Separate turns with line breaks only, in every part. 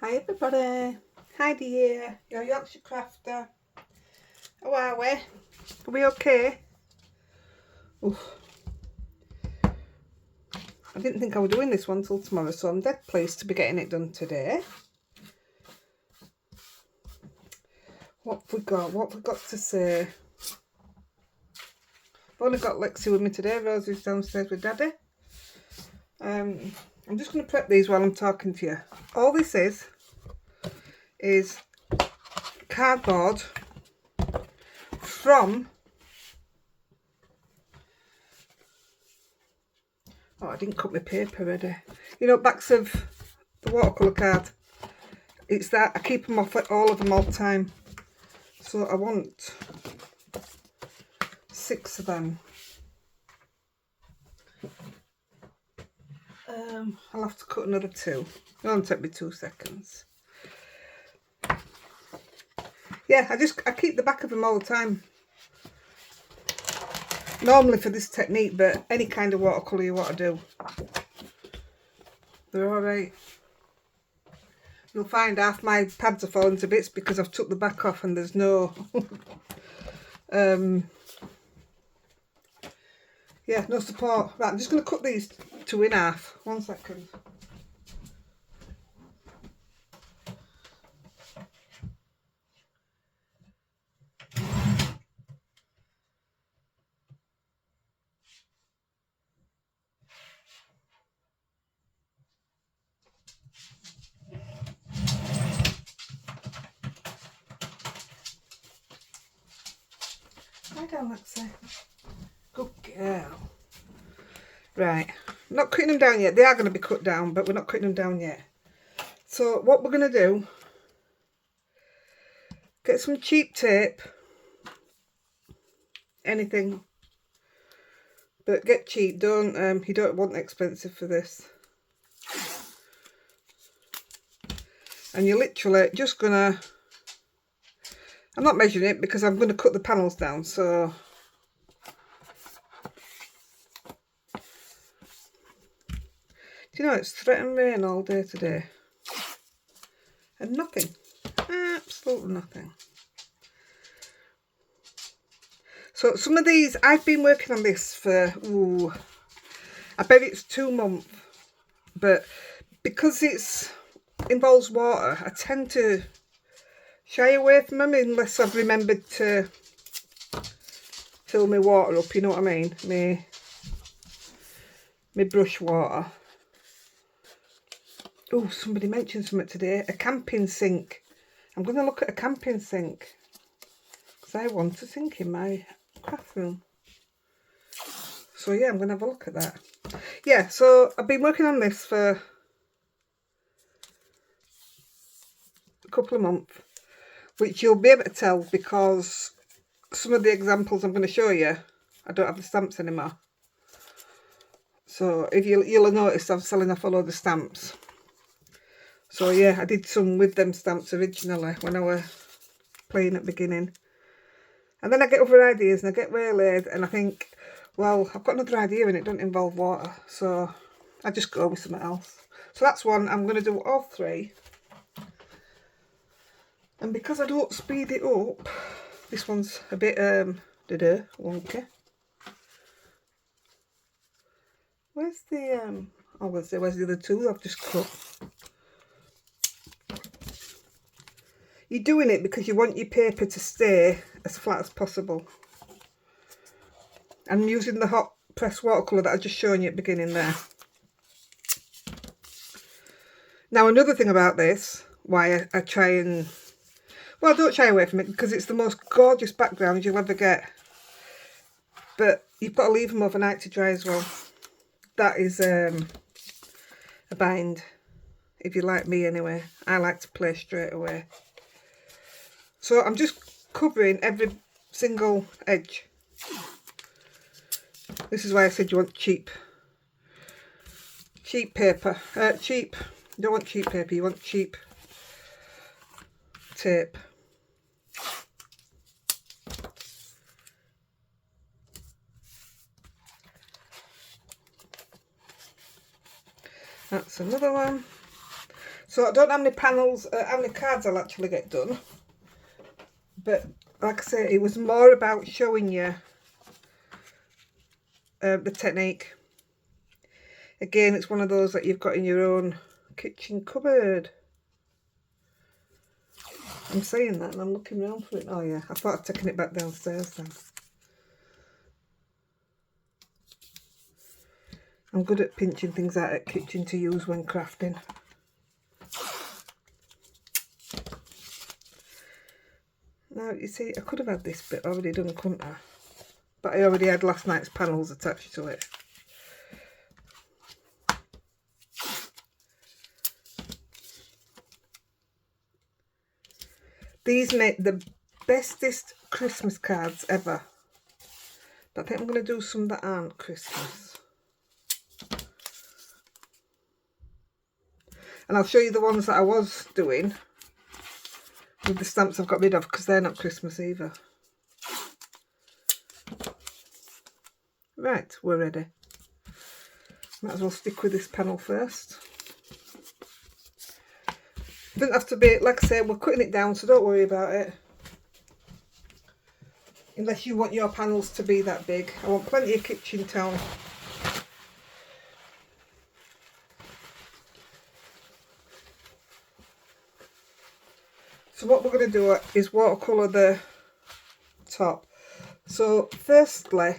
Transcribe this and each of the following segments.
Hi everybody, Heidi here, your Yorkshire crafter. How are we? Are we okay? Oof. I didn't think I was doing this one till tomorrow, so I'm dead pleased to be getting it done today. What have we got? What have we got to say? I've only got Lexi with me today. Rosie's downstairs with Daddy. I'm just going to prep these while I'm talking to you. All this is cardboard from... Oh, I didn't cut my paper ready. You know, backs of the watercolour card. It's that I keep them off, all of them all the time. So I want 6 of them. I'll have to cut another 2. It'll only take me 2 seconds. Yeah, I keep the back of them all the time. Normally for this technique, but any kind of watercolour you want to do, they're alright. You'll find half my pads are falling to bits because I've took the back off and there's no yeah, no support. Right, I'm just going to cut these 2 in half. 1 second. Lie down, Lexi. Good girl. Right, not cutting them down yet. They are going to be cut down, but we're not cutting them down yet. So what we're going to do, get some cheap tape, anything, but get cheap. Don't you don't want expensive for this. And you're literally just gonna, I'm not measuring it because I'm going to cut the panels down, so do you know it's threatened rain all day today and nothing, absolutely nothing. So some of these, I've been working on this for, I bet it's 2 months, but because it's involves water, I tend to shy away from them unless I've remembered to fill my water up, you know what I mean, my brush water. Oh, somebody mentioned something today, a camping sink. I'm going to look at a camping sink because I want a sink in my bathroom. So yeah, I'm going to have a look at that. Yeah, so I've been working on this for a couple of months, which you'll be able to tell because some of the examples I'm going to show you, I don't have the stamps anymore. So if you'll have noticed I'm selling off a load of stamps. So yeah, I did some with them stamps originally when I was playing at the beginning. And then I get other ideas and I get waylaid and I think, well, I've got another idea and it doesn't involve water. So I just go with something else. So that's one. I'm going to do all 3. And because I don't speed it up, this one's a bit wonky. Where's the oh, where's the other 2 I've just cut? You're doing it because you want your paper to stay as flat as possible. I'm using the hot press watercolour that I just shown you at the beginning there. Now another thing about this, why I try and, well, don't shy away from it because it's the most gorgeous background you'll ever get. But you've got to leave them overnight to dry as well. That is a bind, if you like me anyway. I like to play straight away. So I'm just covering every single edge. This is why I said you want cheap paper. You don't want cheap paper, you want cheap tape. That's another one. So I don't know how many panels, how many cards I'll actually get done. But like I say, it was more about showing you the technique. Again, it's one of those that you've got in your own kitchen cupboard. I'm saying that and I'm looking around for it. Oh yeah, I thought I'd taken it back downstairs then. I'm good at pinching things out at kitchen to use when crafting. Now, you see, I could have had this bit already done, couldn't I? But I already had last night's panels attached to it. These make the bestest Christmas cards ever. But I think I'm going to do some that aren't Christmas. And I'll show you the ones that I was doing with the stamps I've got rid of, because they're not Christmas either. Right, we're ready. Might as well stick with this panel first. Doesn't have to be, like I say, we're cutting it down, so don't worry about it. Unless you want your panels to be that big. I want plenty of kitchen tone. So what we're going to do is watercolour the top. So firstly,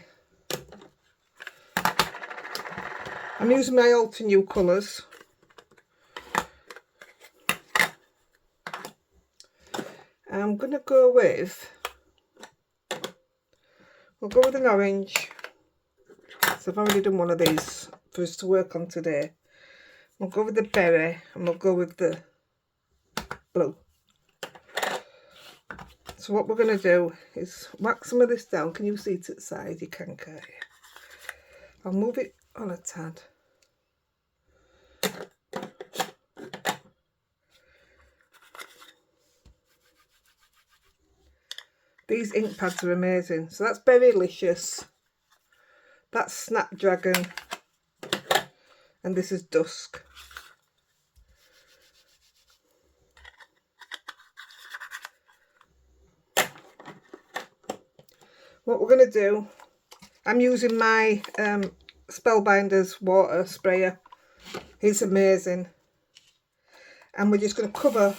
I'm using my Alter New colours. I'm going to go with, we'll go with an orange. So I've already done one of these for us to work on today. We'll go with the berry and we'll go with the blue. So what we're going to do is whack some of this down. Can you see it at the side? You can't you? I'll move it on a tad. These ink pads are amazing. So that's Berrylicious, that's Snapdragon, and this is Dusk. What we're going to do, I'm using my Spellbinders water sprayer. It's amazing. And we're just going to cover,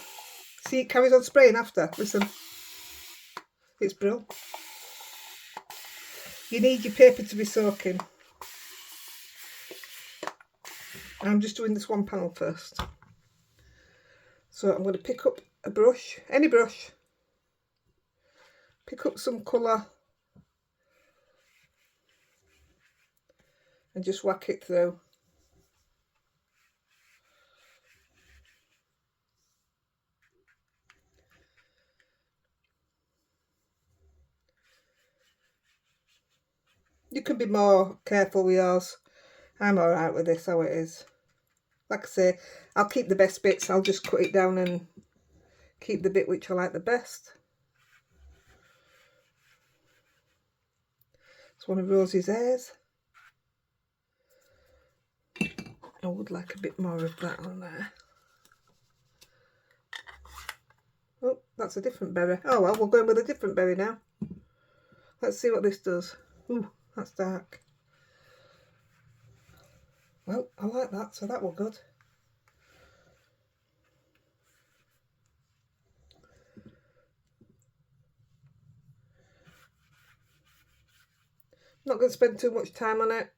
see it carries on spraying after, listen. It's brilliant. You need your paper to be soaking. I'm just doing this one panel first. So I'm going to pick up a brush, any brush, pick up some colour and just whack it through. You can be more careful with yours. I'm alright with this how it is. Like I say, I'll keep the best bits. I'll just cut it down and keep the bit which I like the best. It's one of Rosie's hairs. I would like a bit more of that on there. Oh, that's a different berry. Oh well, we're going with a different berry now. Let's see what this does. Ooh, that's dark. Well, I like that, so that was good. Not going to spend too much time on it.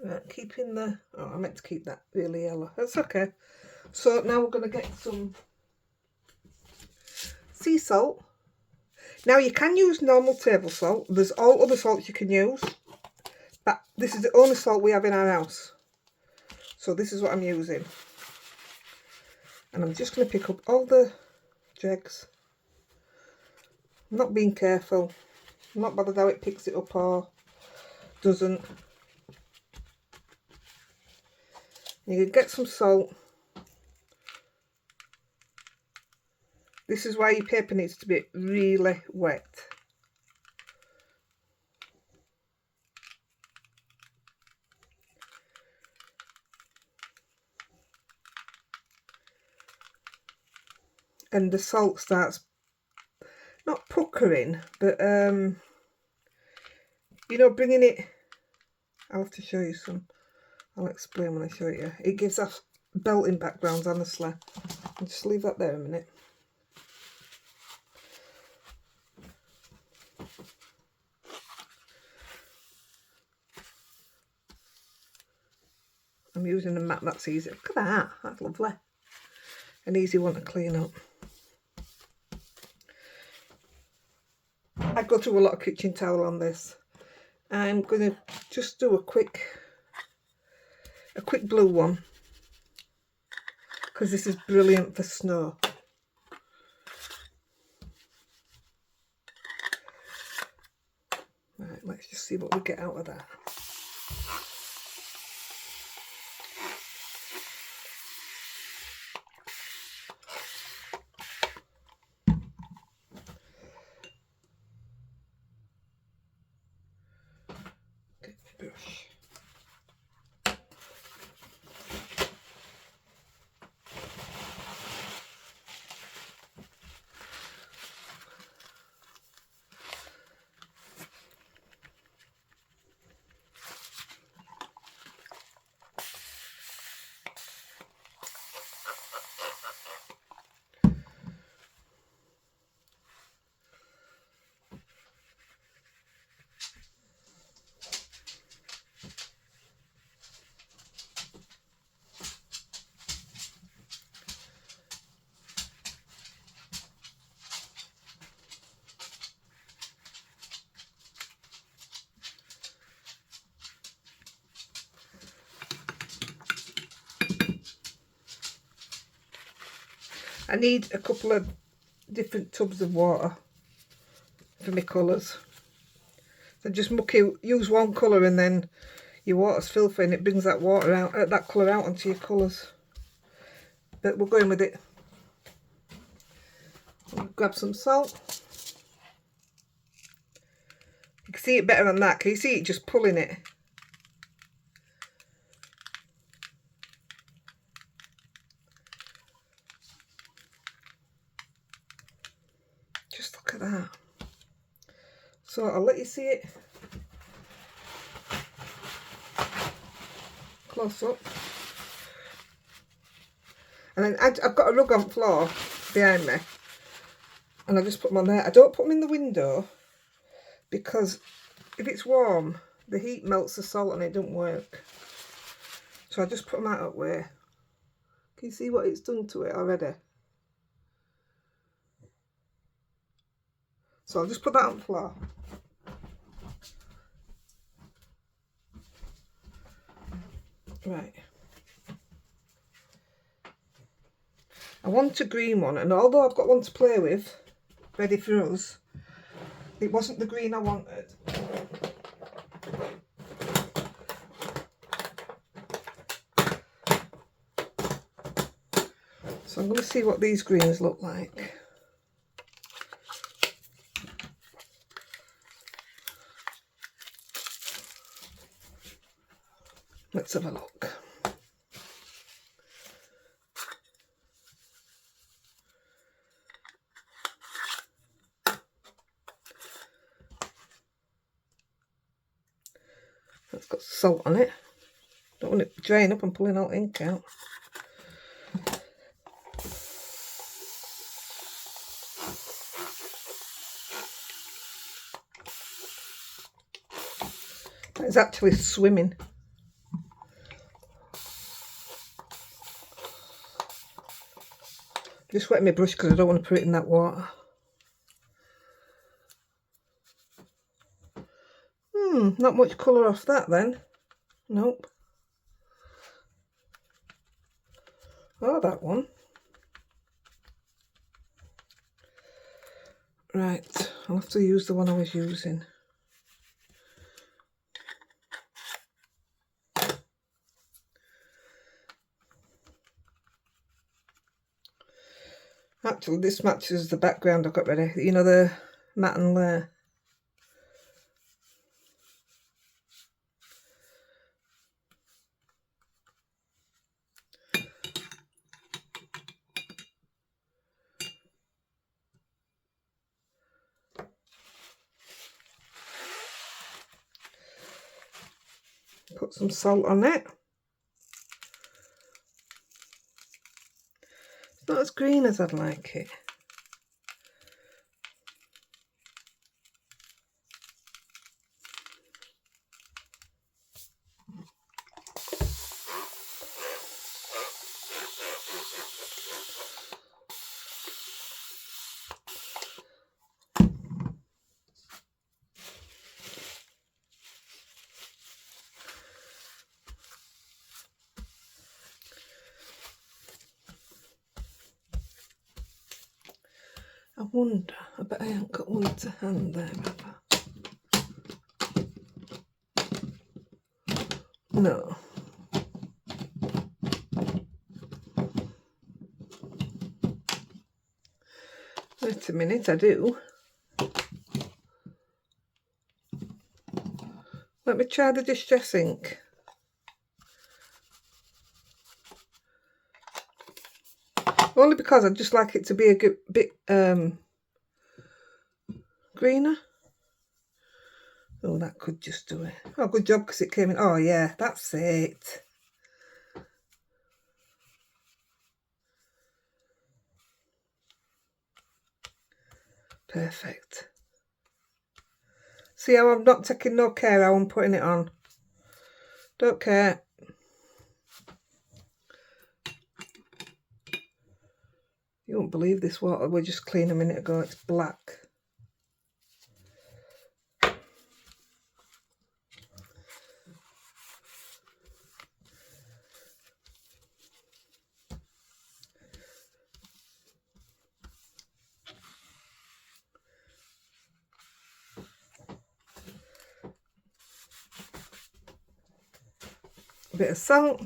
Right, keeping the, oh, I meant to keep that really yellow. That's okay. So now we're going to get some sea salt. Now you can use normal table salt. There's all other salts you can use, but this is the only salt we have in our house. So this is what I'm using. And I'm just going to pick up all the dregs. I'm not being careful. I'm not bothered how it picks it up or doesn't. You can get some salt. This is why your paper needs to be really wet. And the salt starts not puckering, but you know, bringing it. I'll have to show you some. I'll explain when I show you. It gives us belting backgrounds, honestly. I'll just leave that there a minute. I'm using a mat that's easy. Look at that. That's lovely. An easy one to clean up. I go through a lot of kitchen towel on this. I'm going to just do a quick blue one, because this is brilliant for snow. Right, let's just see what we get out of that. Get my brush. I need a couple of different tubs of water for my colours. So just use one colour and then your water's filthy and it brings that water out, that colour out onto your colours. But we're going with it. I'll grab some salt. You can see it better on that. Can you see it just pulling it? Just look at that. So I'll let you see it close up. And then I've got a rug on the floor behind me, and I just put them on there. I don't put them in the window because if it's warm, the heat melts the salt and it doesn't work. So I just put them out that way. Can you see what it's done to it already? So I'll just put that on the floor. Right. I want a green one, and although I've got one to play with, ready for us, it wasn't the green I wanted. So I'm going to see what these greens look like. Let's have a look. That's got salt on it. Don't want it to drain up and pulling all ink out. It's actually swimming. Just wet my brush because I don't want to put it in that water. Not much colour off that then. Nope. Oh, that one. Right, I'll have to use the one I was using. actually, this matches the background I've got ready. You know, the matte and layer. Put some salt on it. It's not as green as I'd like it. I wonder, I bet I haven't got one to hand there, have I? No. Wait a minute, I do. Let me try the Distress ink. Only because I'd just like it to be a bit greener. Oh, that could just do it. Oh, good job, because it came in. Oh, yeah, that's it. Perfect. See how I'm not taking no care how I'm putting it on. Don't care. You won't believe this water we just cleaned a minute ago. It's black. A bit of salt.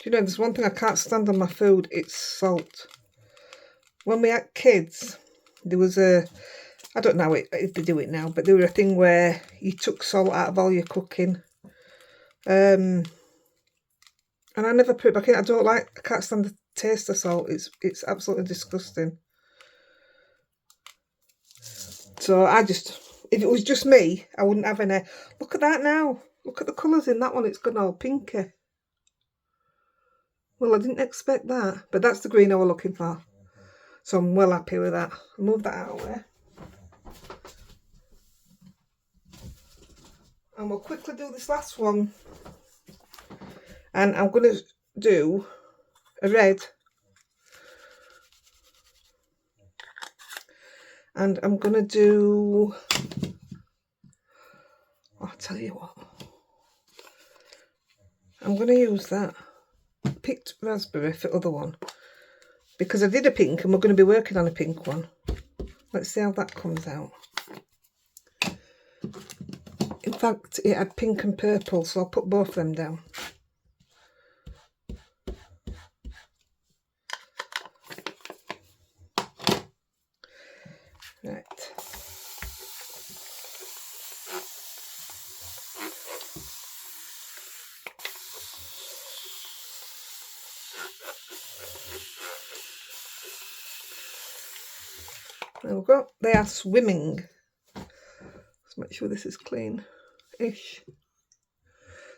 Do you know, there's one thing I can't stand on my food, it's salt. When we had kids, there was a, I don't know if they do it now, but there was a thing where you took salt out of all your cooking. And I never put it back in. I can't stand the taste of salt. It's absolutely disgusting. So if it was just me, I wouldn't have any. Look at that now. Look at the colours in that one. It's gone all pinky. Well, I didn't expect that. But that's the green I was looking for. So I'm well happy with that. I'll move that out of the way. And we'll quickly do this last one. And I'm going to do a red. And I'm going to do... I'll tell you what. I'm going to use that picked raspberry for the other one. Because I did a pink and we're going to be working on a pink one. Let's see how that comes out. In fact, it had pink and purple, so I'll put both of them down. Right. There we go. They are swimming. Let's make sure this is clean-ish.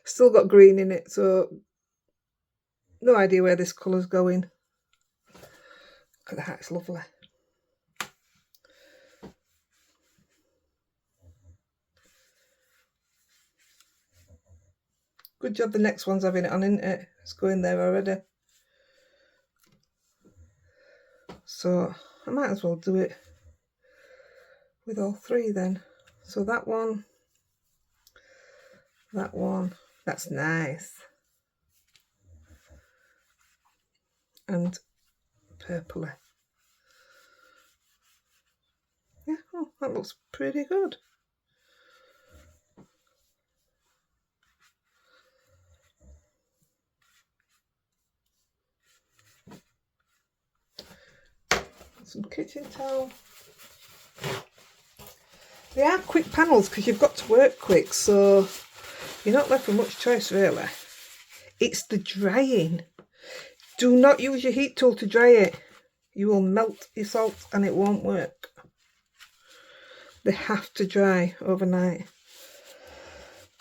Still got green in it, so no idea where this colour's going. Look at that, it's lovely. Good job the next one's having it on, isn't it? It's going there already. So I might as well do it with all three then. So that one, that's nice. And purpley. Yeah, oh, that looks pretty good. some kitchen towel. They are quick panels because you've got to work quick, so you're not left with much choice really. It's the drying. Do not use your heat tool to dry it. You will melt your salt and it won't work. They have to dry overnight.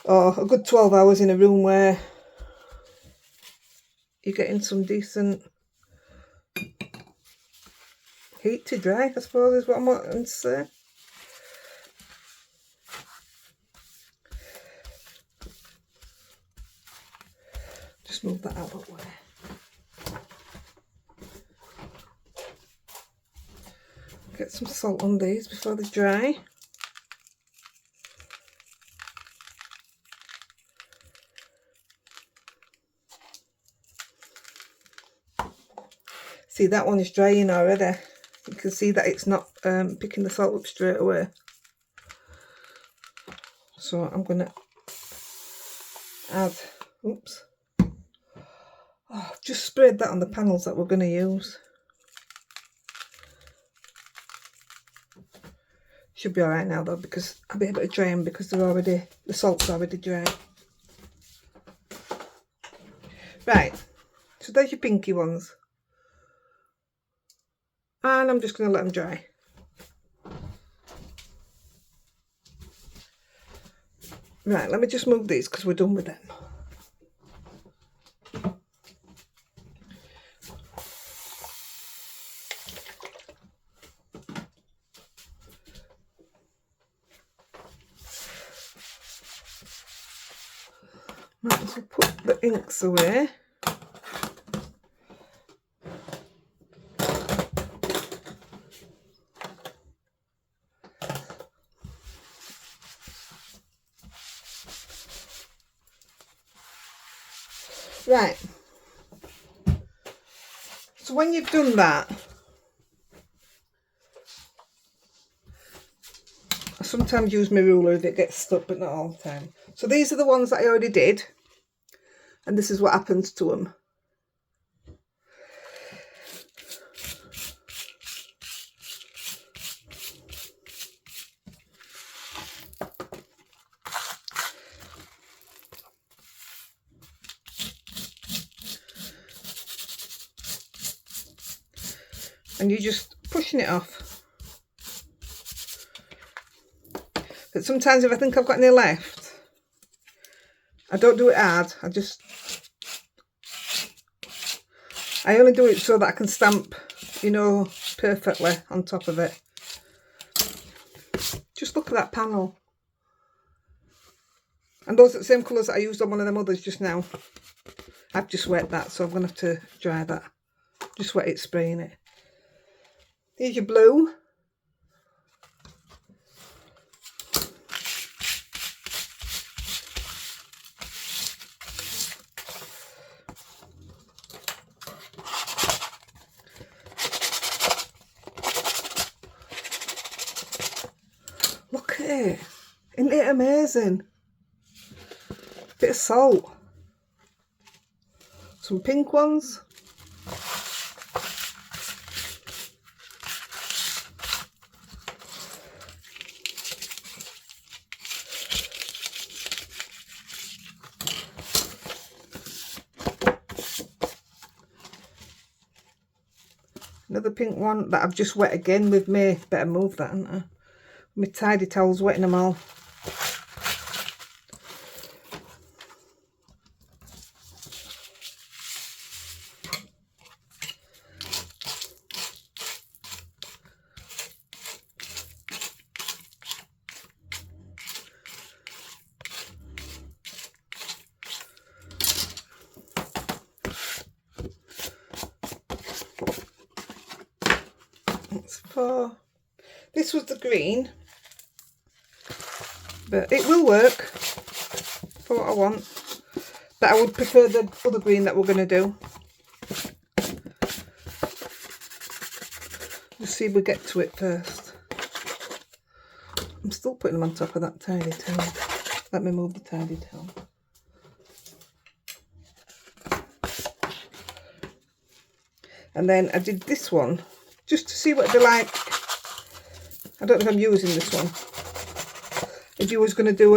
Or a good 12 hours in a room where you're getting some decent heat to dry, I suppose is what I'm wanting to say. Just move that out of the way. Get some salt on these before they dry. See, that one is drying already. You can see that it's not picking the salt up straight away. So I'm going to add, oops. Oh, I've just sprayed that on the panels that we're going to use. Should be alright now though, because I'll be able to dry them because the salt's already dry. Right, so there's your pinky ones. And I'm just going to let them dry. Right, let me just move these because we're done with them. Right, so put the inks away. Right, so when you've done that, I sometimes use my ruler if it gets stuck, but not all the time. So these are the ones that I already did, and this is what happens to them. And you're just pushing it off. But sometimes if I think I've got any left, I don't do it hard. I only do it so that I can stamp, you know, perfectly on top of it. Just look at that panel. And those are the same colours that I used on one of them others just now. I've just wet that, so I'm going to have to dry that. Just wet it, spraying it. Here's your blue. Look at it. Isn't it amazing? Bit of salt. Some pink ones. Another pink one that I've just wet again with me. Better move that, haven't I? My tidy towels wetting them all. This was the green, but it will work for what I want, but I would prefer the other green that we're going to do. Let's see if we get to it first. I'm still putting them on top of that tidy towel. Let me move the tidy towel. And then I did this one just to see what it'd be like. I don't know if I'm using this one. If you was going to do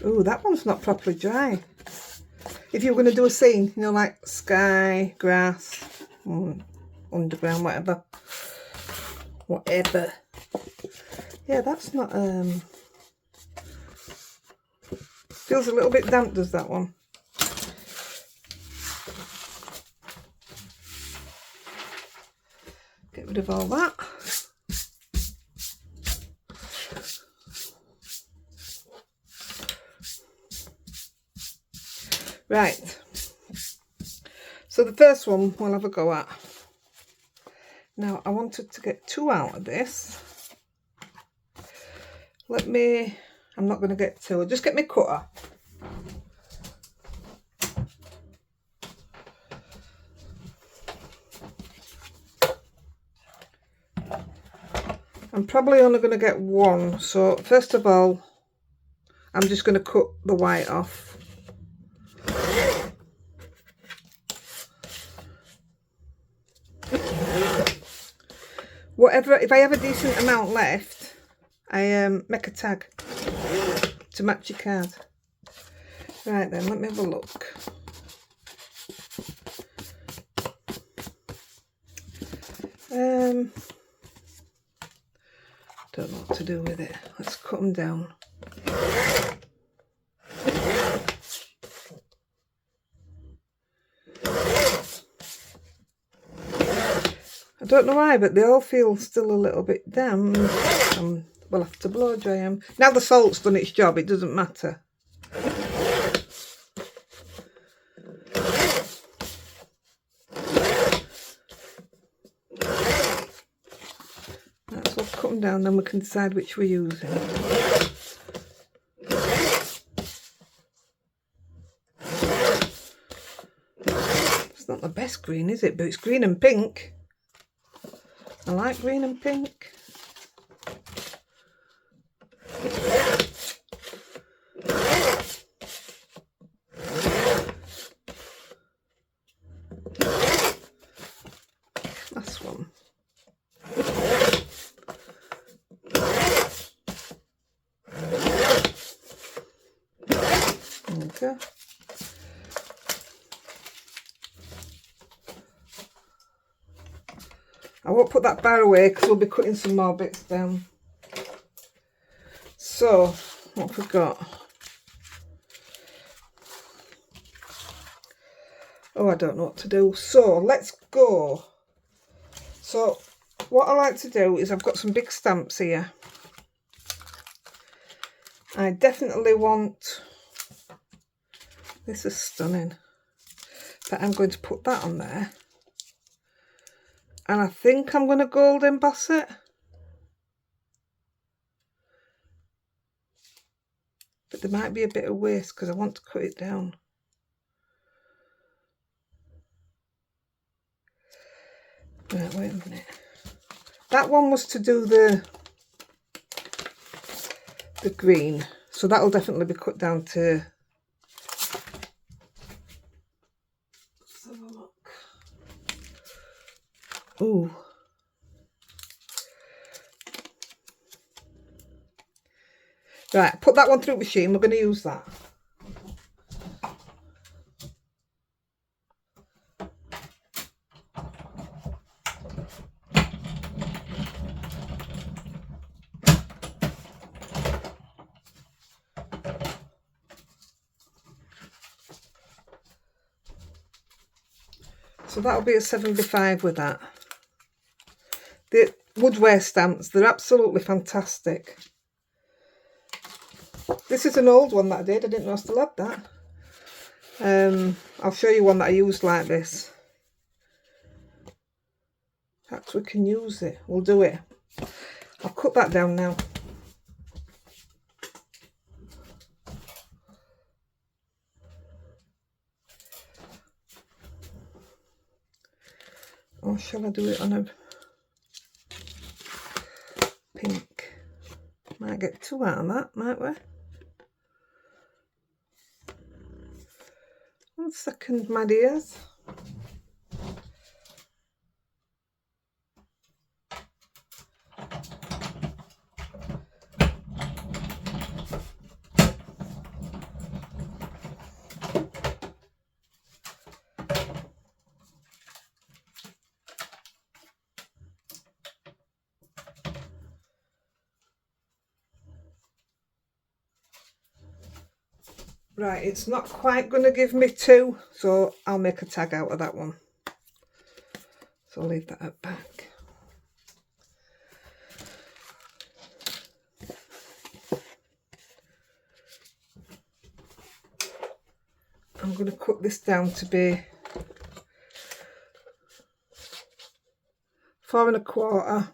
oh, that one's not properly dry. If you were going to do a scene, you know, like sky, grass, underground, whatever. Yeah, that's not feels a little bit damp, does that one? Get rid of all that. Right, so the first one we'll have a go at. Now I wanted to get 2 out of this. I'm not going to get 2, I'll just get my cutter. I'm probably only going to get 1, so first of all I'm just going to cut the white off. Whatever, if I have a decent amount left, I make a tag to match your card. Right then, let me have a look. Don't know what to do with it. Let's cut them down. I don't know why, but they all feel still a little bit damp. We'll have to blow dry them. Now the salt's done its job, it doesn't matter. That's what, cut them down, then we can decide which we're using. It's not the best green, is it? But it's green and pink. I like green and pink. Last one. Okay. I won't put that bar away because we'll be cutting some more bits down. So, what have we got? Oh, I don't know what to do. So, let's go. So, what I like to do is I've got some big stamps here. I definitely want... This is stunning. But I'm going to put that on there. And I think I'm going to gold emboss it. But there might be a bit of waste because I want to cut it down. Right, wait a minute. That one was to do the green. So that'll definitely be cut down to... Let's have a look. Ooh. Right, put that one through the machine. We're going to use that. So that'll be a 75 with that. The woodware stamps, they're absolutely fantastic. This is an old one that I did. I didn't know I still had that. I'll show you one that I used like this. Perhaps we can use it. We'll do it. I'll cut that down now. Or shall I do it on a pink? Might get 2 out of that, might we? 1 second, my dears. Right, it's not quite going to give me 2, so I'll make a tag out of that one. So I'll leave that at back. I'm going to cut this down to be 4 1/4.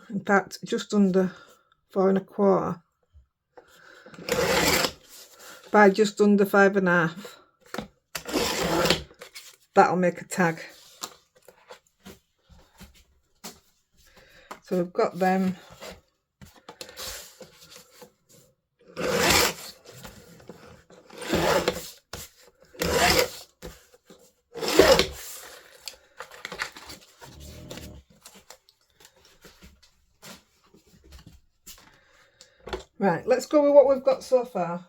In fact, just under 4 1/4 by just under 5 1/2. That'll make a tag. So we've got them. Right, let's go with what we've got so far.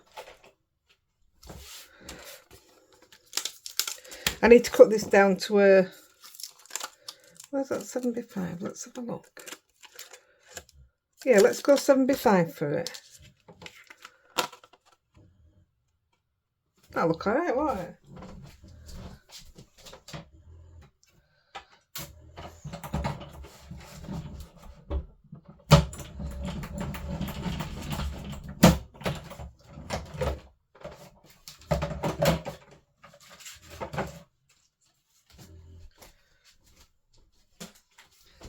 I need to cut this down to a, where's that, 7x5? Let's have a look. Yeah, let's go 7x5 for it. That'll look alright, won't it?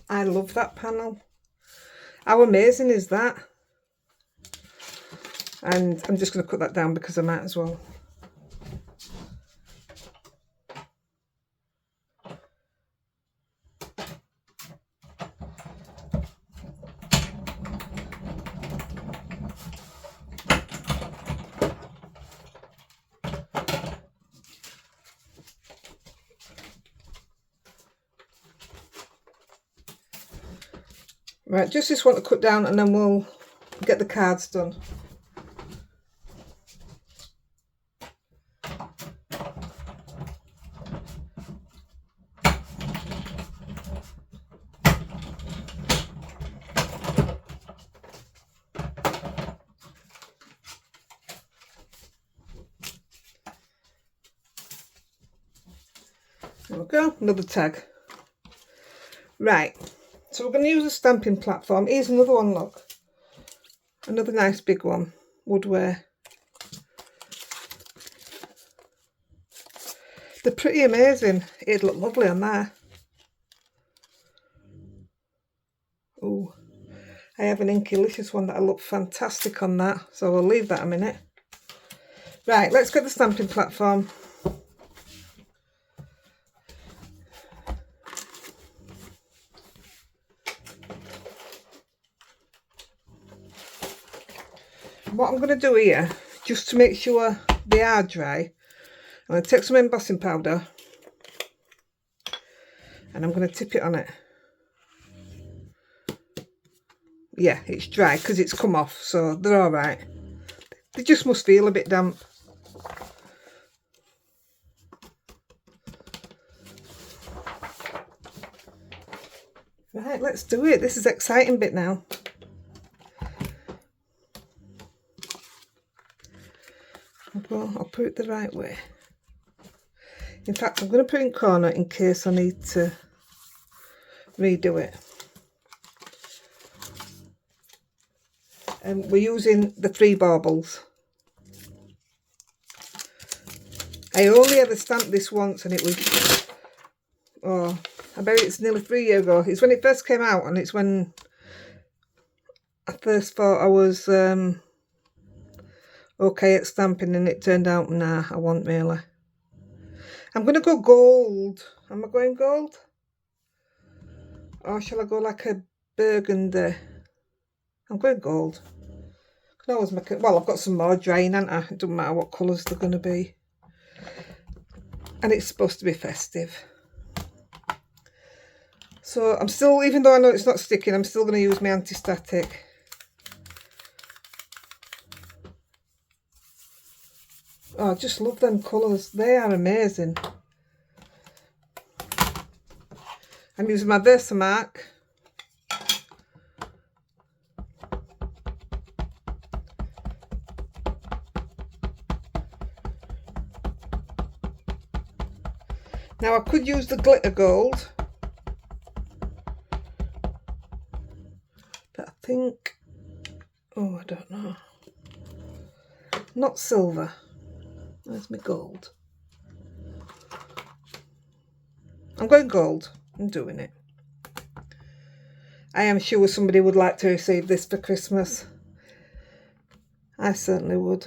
I love that panel. How amazing is that? And I'm just going to cut that down because I might as well. Right, just this one to cut down and then we'll get the cards done. There we go, another tag. Right. So we're going to use a stamping platform. Here's another one, look. Another nice big one. Woodware. They're pretty amazing. It'd look lovely on there. Oh, I have an Inkylicious one that'll look fantastic on that. So we'll leave that a minute. Right, let's get the stamping platform. What I'm going to do here, just to make sure they are dry, I'm going to take some embossing powder and I'm going to tip it on it. Yeah, it's dry because it's come off, so they're all right. They just must feel a bit damp. Right, let's do it. This is the exciting bit now. I'll put it the right way. In fact, I'm going to put it in corner in case I need to redo it. And we're using the 3 baubles. I only ever stamped this once and it was, oh, I bet it's nearly 3 years ago. It's when it first came out and it's when I first thought I was okay at stamping, and it turned out, nah, I wasn't really. I'm going to go gold. Am I going gold? Or shall I go like a burgundy? I'm going gold. I can always make it, well, I've got some more drying, haven't I? It doesn't matter what colours they're going to be. And it's supposed to be festive. So I'm still, even though I know it's not sticking, I'm still going to use my anti-static. Oh, I just love them colours. They are amazing. I'm using my Versamark. Now I could use the glitter gold, but I think, oh, I don't know. Not silver. Where's my gold? I'm going gold. I'm doing it. I am sure somebody would like to receive this for Christmas. I certainly would.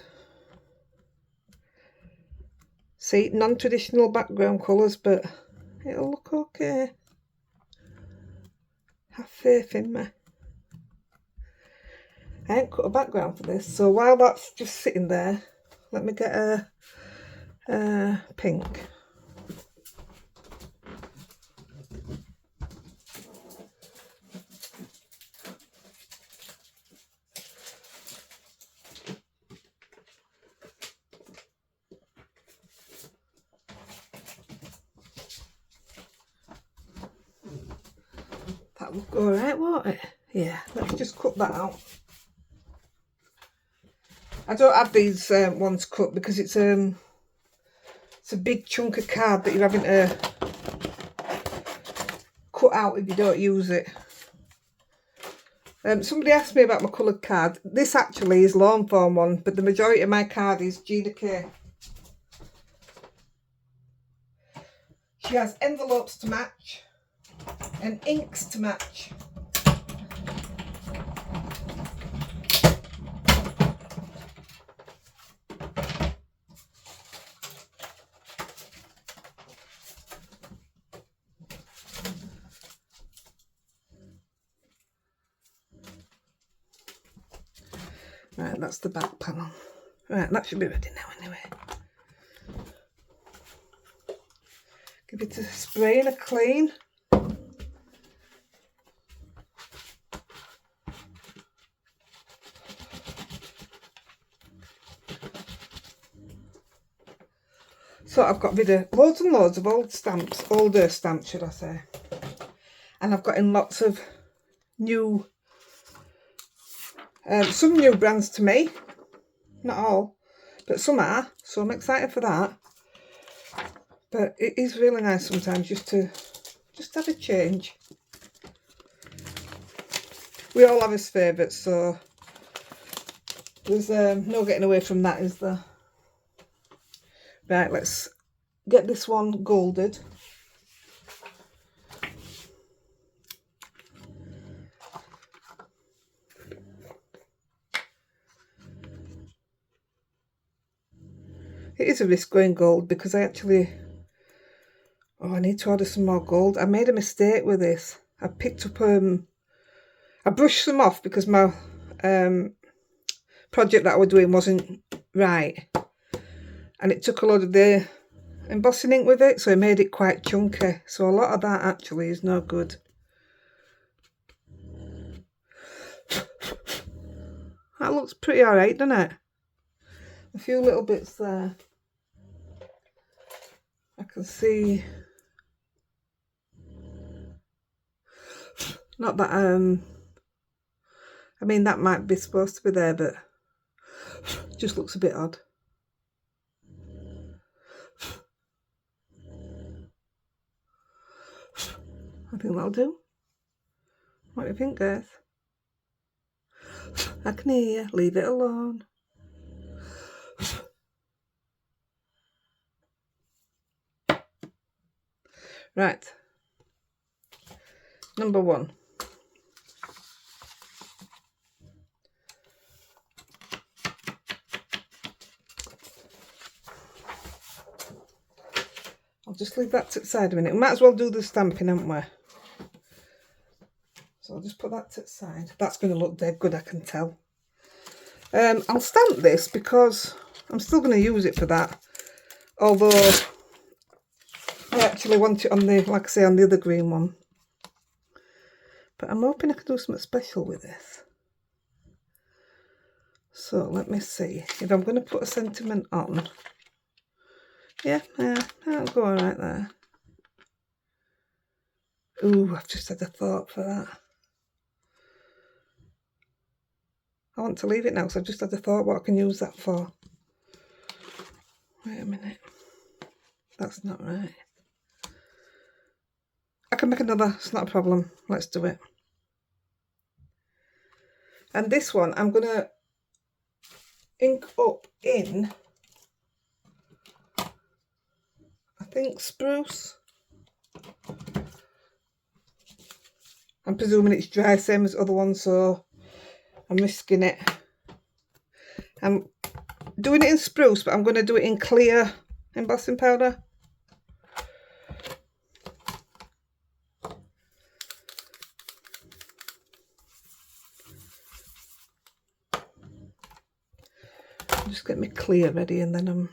See, non-traditional background colours, but it'll look okay. Have faith in me. I ain't cut a background for this, so while that's just sitting there, let me get a pink. That will go alright, won't it? Yeah, let's just cut that out. I don't have these ones cut because it's a big chunk of card that you're having to cut out if you don't use it. Somebody asked me about my coloured card. This actually is long form one, but the majority of my card is Gina K. She has envelopes to match and inks to match. Right, that's the back panel. Right, that should be ready now anyway. Give it a spray and a clean. So I've got rid of loads and loads of old stamps, older stamps should I say. And I've got in lots of new, some new brands to me. Not all, but some are. So I'm excited for that. But it is really nice sometimes just to have a change. We all have his favourites, so there's no getting away from that, is there? Right, let's get this one golded. It is a risk going gold because I actually, oh, I need to order some more gold. I made a mistake with this. I picked up, I brushed them off because my project that I was doing wasn't right. And it took a lot of the embossing ink with it, so it made it quite chunky. So a lot of that actually is no good. That looks pretty alright, doesn't it? A few little bits there. I can see. Not that, I mean, that might be supposed to be there, but just looks a bit odd. I think that'll do. What do you think, guys? I can hear you. Leave it alone. Right. Number one. I'll just leave that to the side a minute. We might as well do the stamping, haven't we? So I'll just put that to the side. That's going to look dead good, I can tell. I'll stamp this because I'm still going to use it for that. Although I actually want it on the, like I say, on the other green one. But I'm hoping I can do something special with this. So let me see if I'm going to put a sentiment on. Yeah, that'll go all right there. Ooh, I've just had a thought for that. I want to leave it now because I've just had a thought what I can use that for. Wait a minute. That's not right. can make another, it's not a problem. Let's do it. And this one I'm going to ink up in, I think, spruce. I'm presuming it's dry, same as other ones, so I'm risking it. I'm doing it in spruce, but I'm going to do it in clear embossing powder. Just get me clear ready, and then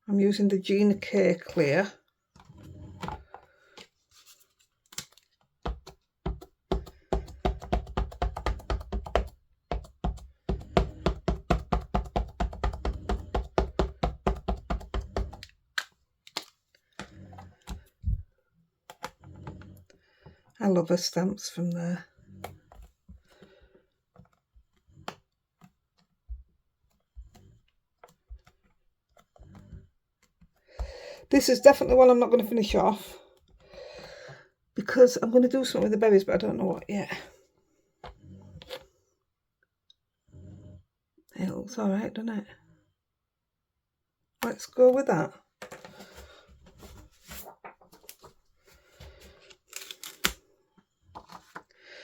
I'm using the Gina K clear. I love her stamps from there. This is definitely one I'm not going to finish off because I'm going to do something with the berries, but I don't know what yet. It looks alright, doesn't it? Let's go with that.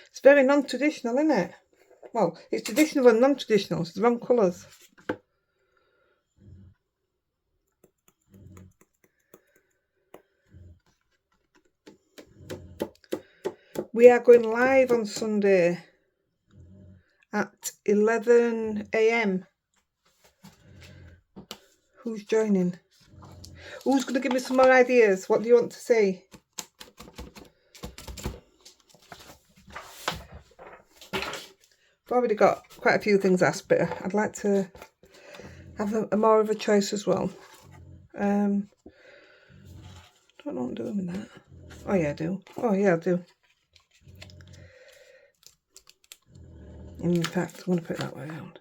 It's very non-traditional, isn't it? Well, it's traditional and non-traditional, it's the wrong colours. We are going live on Sunday at 11 AM. Who's joining? Who's going to give me some more ideas? What do you want to see? I've already got quite a few things asked, but I'd like to have a more of a choice as well. Don't know what I'm doing with that. Oh yeah, I do. Oh yeah, I do. In fact, I'm going to put it that way around.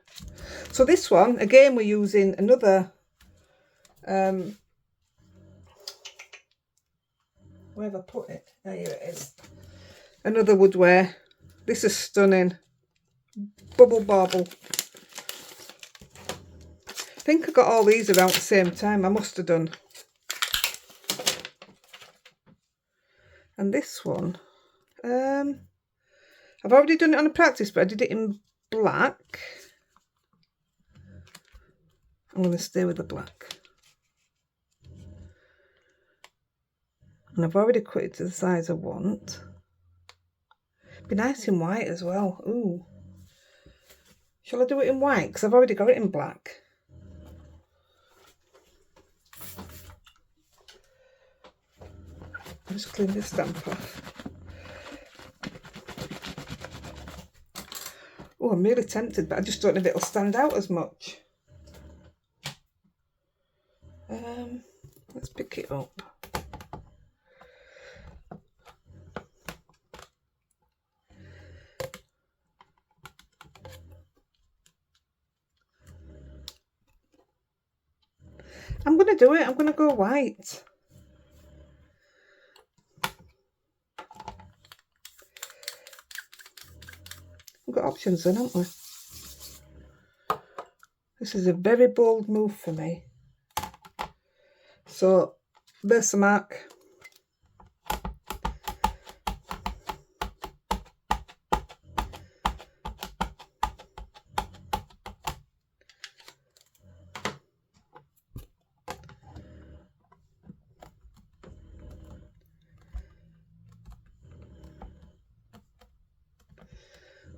So this one, again, we're using another, where have I put it? There it is. Another woodware. This is stunning. Bubble Bauble. I think I got all these around at the same time. I must have done. And this one, I've already done it on a practice, but I did it in black. I'm going to stay with the black. And I've already cut it to the size I want. Be nice in white as well. Ooh. Shall I do it in white? Because I've already got it in black. I'll just clean this stamp off. Oh, I'm really tempted, but I just don't know if it'll stand out as much. Let's pick it up. I'm going to do it. I'm going to go white. We've got options then, haven't we? This is a very bold move for me. So, there's the mark.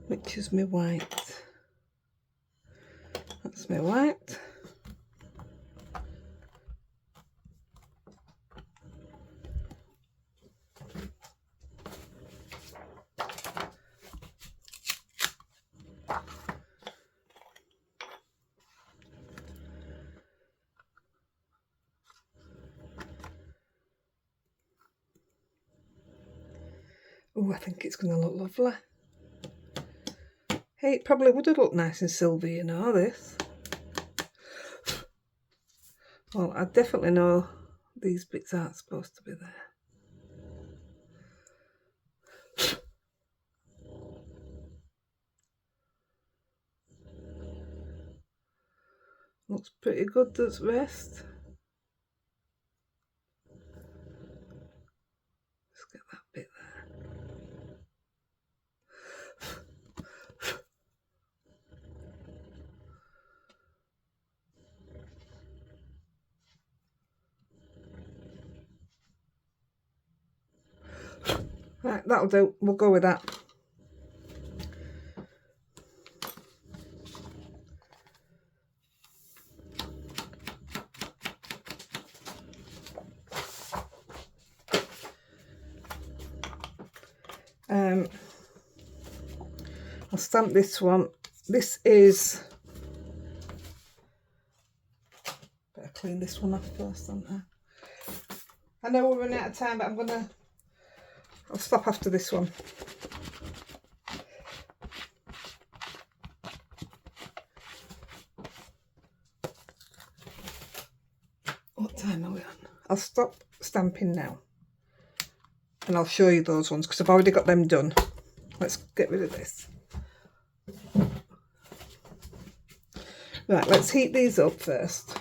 Which is my white. That's my white. Oh, I think it's going to look lovely. Hey, it probably would have looked nice in silver, you know, this. Well, I definitely know these bits aren't supposed to be there. Looks pretty good, does the rest. Let's get that bit there. Right, that'll do. We'll go with that. I'll stamp this one. This is, better clean this one off first, don't I know we're running out of time, but I'll stop after this one. What time are we on? I'll stop stamping now and I'll show you those ones because I've already got them done. Let's get rid of this. Right, let's heat these up first.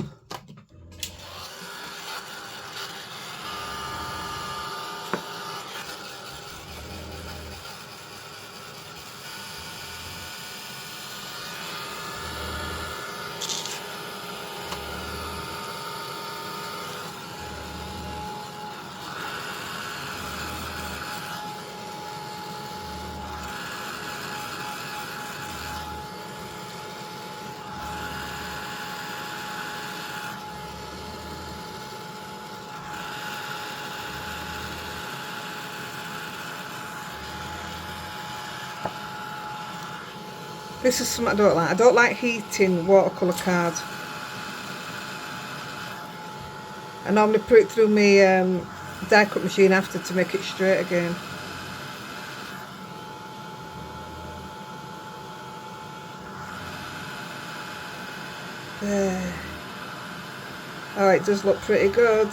This is something I don't like. I don't like heating watercolour cards. I normally put it through my die cut machine after to make it straight again. There. Oh, it does look pretty good.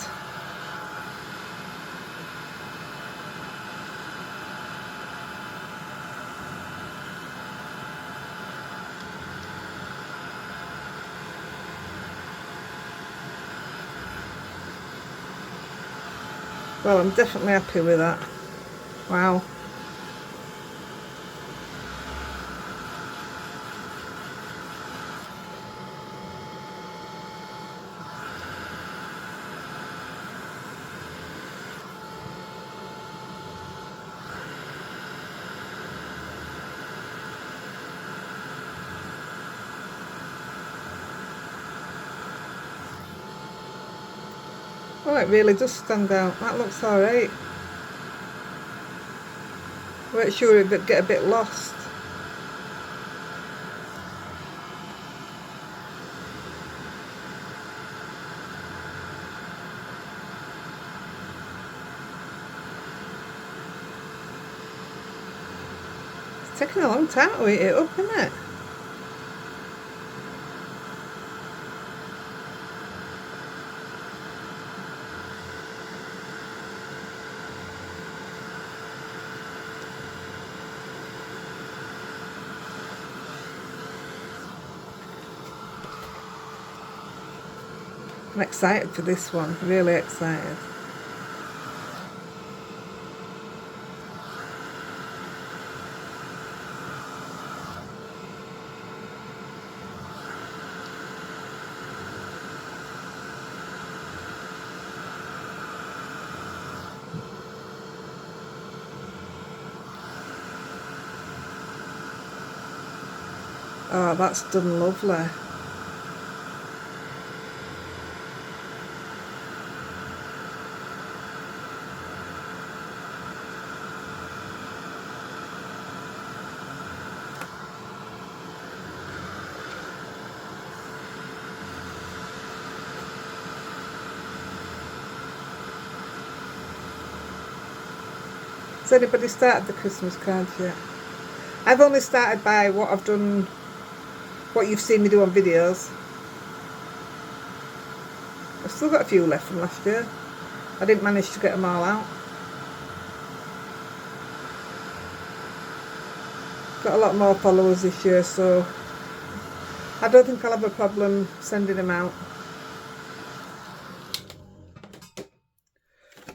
Well, I'm definitely happy with that. Wow. Oh, it really does stand out. That looks alright. Weren't sure it would get a bit lost. It's taking a long time to heat it up, isn't it? I'm excited for this one, really excited. Oh, that's done lovely. Has anybody started the Christmas cards yet? I've only started by what I've done, what you've seen me do on videos. I've still got a few left from last year. I didn't manage to get them all out. Got a lot more followers this year, so I don't think I'll have a problem sending them out.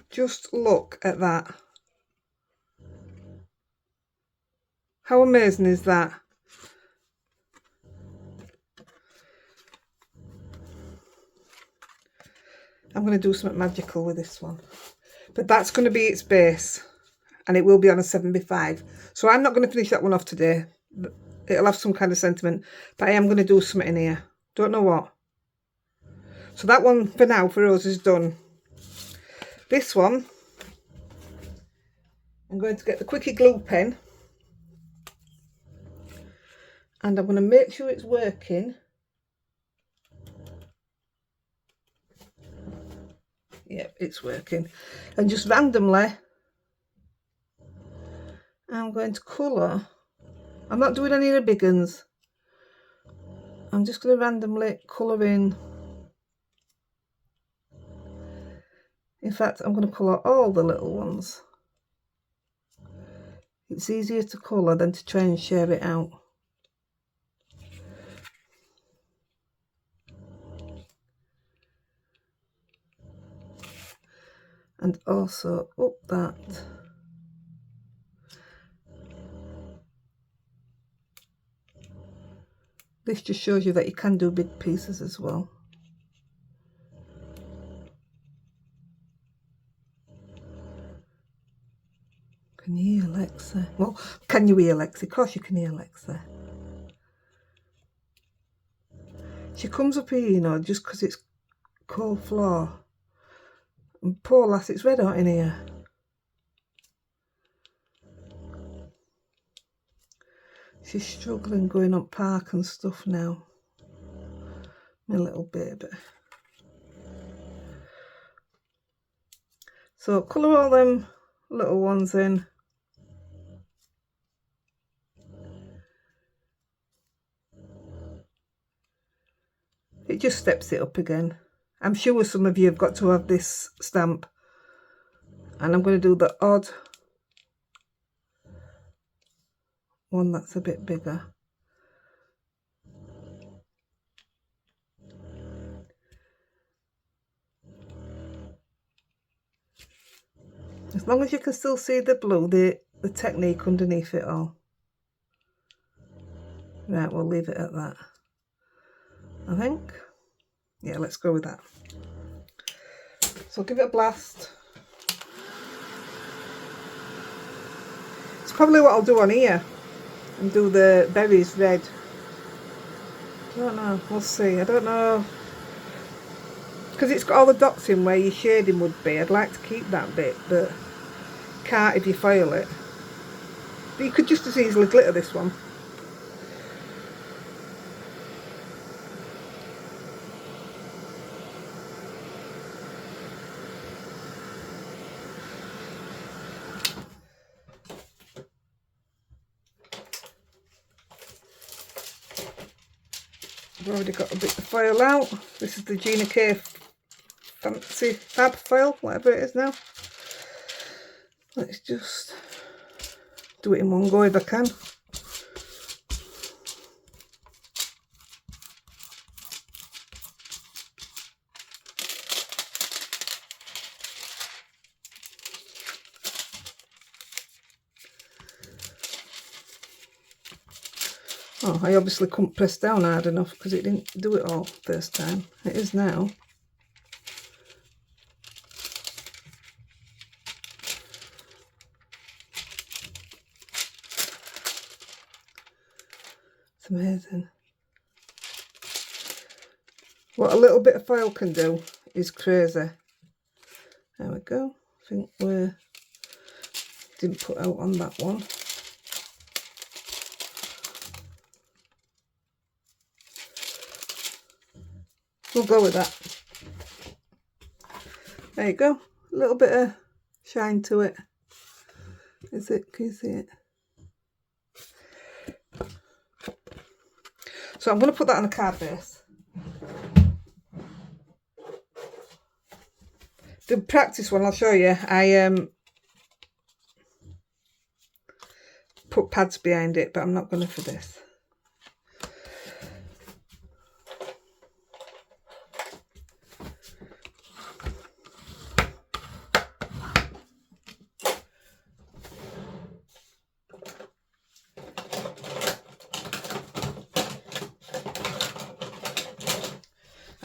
Just look at that. How amazing is that? I'm going to do something magical with this one. But that's going to be its base. And it will be on a 7x5. So I'm not going to finish that one off today. It'll have some kind of sentiment. But I am going to do something in here. Don't know what. So that one, for now, for us, is done. This one, I'm going to get the Quickie glue pen. And I'm going to make sure it's working. Yep, it's working. And just randomly, I'm going to colour. I'm not doing any of the big ones. I'm just going to randomly colour in. In fact, I'm going to colour all the little ones. It's easier to colour than to try and share it out. And also up that. This just shows you that you can do big pieces as well. Can you hear Alexa? Well, can you hear Alexa? Of course you can hear Alexa. She comes up here, you know, just because it's cold floor. And poor lass, it's red hot in here. She's struggling going up park and stuff now. My little baby. So colour all them little ones in. It just steps it up again. I'm sure some of you have got to have this stamp. And I'm going to do the odd one that's a bit bigger. As long as you can still see the blue, the technique underneath it all. Right, we'll leave it at that. I think. Yeah, let's go with that. So give it a blast. It's probably what I'll do on here. And do the berries red. I don't know, we'll see. I don't know. Because it's got all the dots in where your shading would be. I'd like to keep that bit, but can't if you foil it. But you could just as easily glitter this one. I've already got a bit of foil out. This is the Gina K Fancy Fab foil, whatever it is now. Let's just do it in one go if I can. Oh, I obviously couldn't press down hard enough because it didn't do it all first time. It is now. It's amazing. What a little bit of foil can do is crazy. There we go. I think we didn't put out on that one. We'll go with that. There you go. A little bit of shine to it. Is it? Can you see it? So I'm going to put that on a card base. The practice one, I'll show you. I put pads behind it, but I'm not going to for this.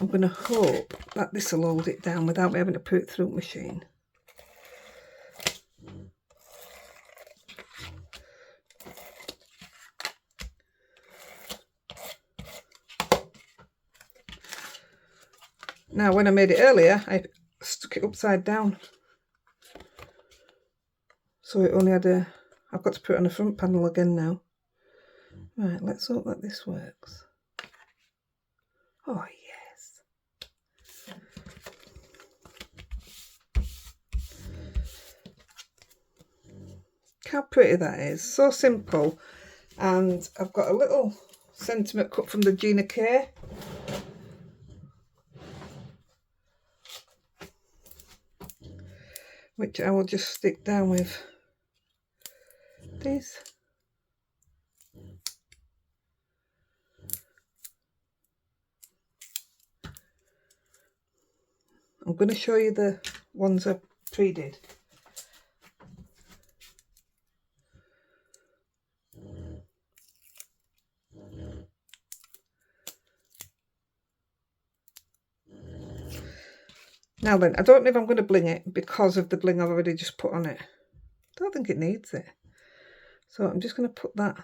I'm going to hope that this will hold it down without me having to put it through the machine. Now, when I made it earlier, I stuck it upside down. So it only had a... I've got to put it on the front panel again now. Right, let's hope that this works. Oh, yes. How pretty that is. So simple. And I've got a little sentiment cut from the Gina K. Which I will just stick down with this. I'm going to show you the ones I pre-did. Now then, I don't know if I'm going to bling it because of the bling I've already just put on it. I don't think it needs it. So I'm just going to put that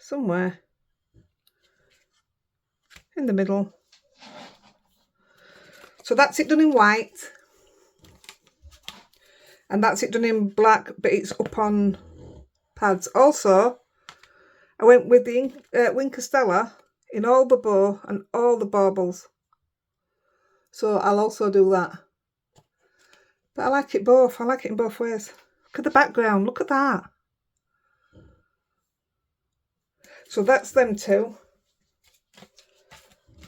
somewhere in the middle. So that's it done in white. And that's it done in black, but it's up on pads. Also, I went with the Wink Stella in all the bow and all the baubles. So I'll also do that. But I like it both. I like it in both ways. Look at the background. Look at that. So that's them two.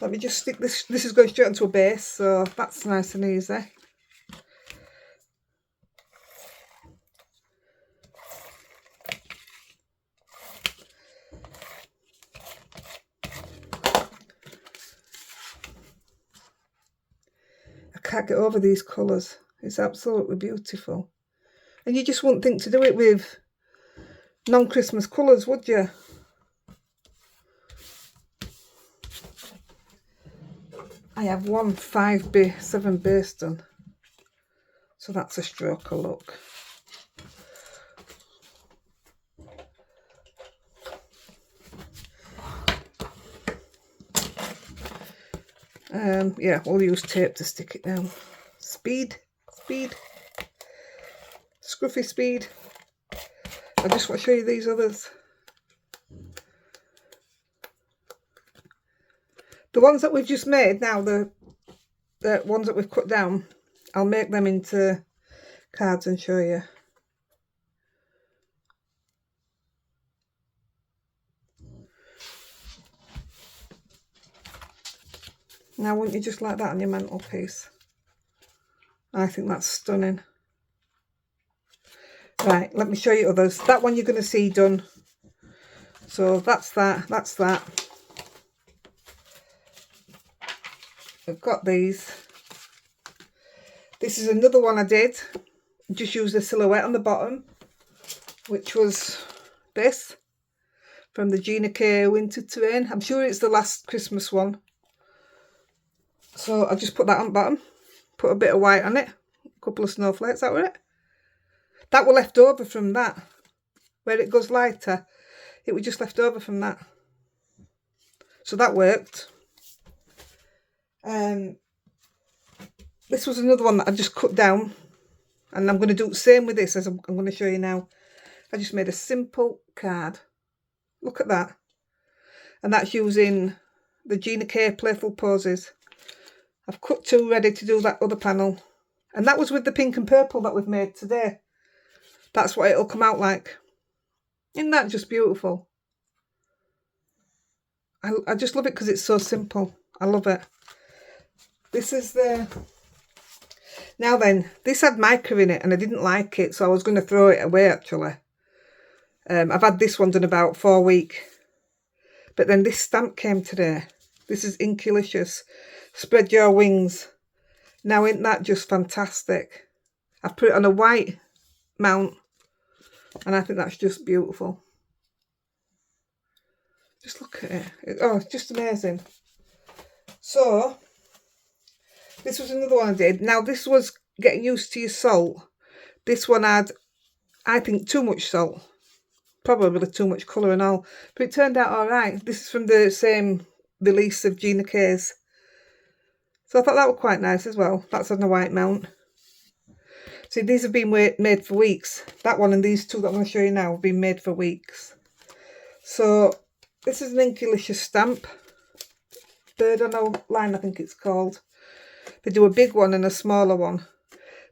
Let me just stick this. This is going straight onto a base, so that's nice and easy. I can't get over these colours. It's absolutely beautiful. And you just wouldn't think to do it with non-Christmas colours, would you? I have one 5x7 base done. So that's a stroke of luck. Yeah, we'll use tape to stick it down. Speed. Scruffy speed. I just want to show you these others. The ones that we've just made now, the ones that we've cut down, I'll make them into cards and show you. Now, wouldn't you just like that on your mantelpiece? I think that's stunning. Right, let me show you others. That one you're going to see done. So that's that, that's that. I've got these. This is another one I did. Just used a silhouette on the bottom, which was this from the Gina K Winter Terrain. I'm sure it's the last Christmas one. So I just put that on bottom, put a bit of white on it, a couple of snowflakes, that were it. That were left over from that, where it goes lighter. It was just left over from that. So that worked. This was another one that I just cut down, and I'm going to do the same with this as I'm going to show you now. I just made a simple card. Look at that. And that's using the Gina K Playful Poses. I've cut two ready to do that other panel. And that was with the pink and purple that we've made today. That's what it'll come out like. Isn't that just beautiful? I just love it because it's so simple. I love it. This is the... Now then, this had mica in it and I didn't like it, so I was going to throw it away actually. I've had this one done about 4 weeks. But then this stamp came today. This is Inkylicious. Spread Your Wings. Now, isn't that just fantastic? I've put it on a white mount and I think that's just beautiful. Just look at it. Oh, it's just amazing. So, This was another one I did. Now this was getting used to your salt. This one had, I think, too much salt. Probably too much colour and all. But it turned out alright. This is from the same release of Gina K's. So I thought that was quite nice as well. That's on a white mount. See, these have been made for weeks. That one and these two that I'm going to show you now have been made for weeks. So this is an Inkylicious stamp. Bird on a Line, I think it's called. They do a big one and a smaller one.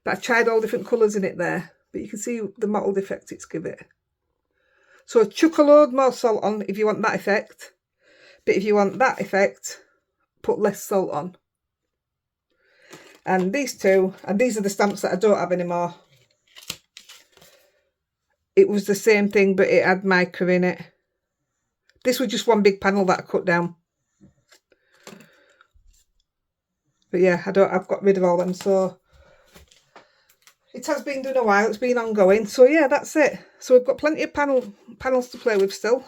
But I tried all different colours in it there. But you can see the mottled effect it's give it. So chuck a load more salt on if you want that effect. But if you want that effect, put less salt on. And these two, and these are the stamps that I don't have anymore. It was the same thing, but it had mica in it. This was just one big panel that I cut down. But yeah, I've got rid of all them, so it has been done a while, it's been ongoing. So yeah, that's it. So we've got plenty of panels to play with still,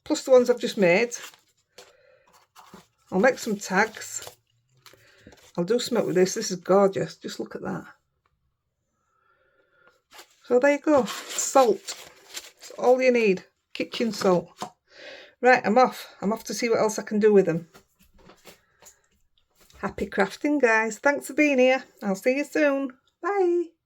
plus the ones I've just made. I'll make some tags. I'll do something with this. This is gorgeous. Just look at that. So there you go. Salt. It's all you need. Kitchen salt. Right, I'm off. I'm off to see what else I can do with them. Happy crafting, guys. Thanks for being here. I'll see you soon. Bye.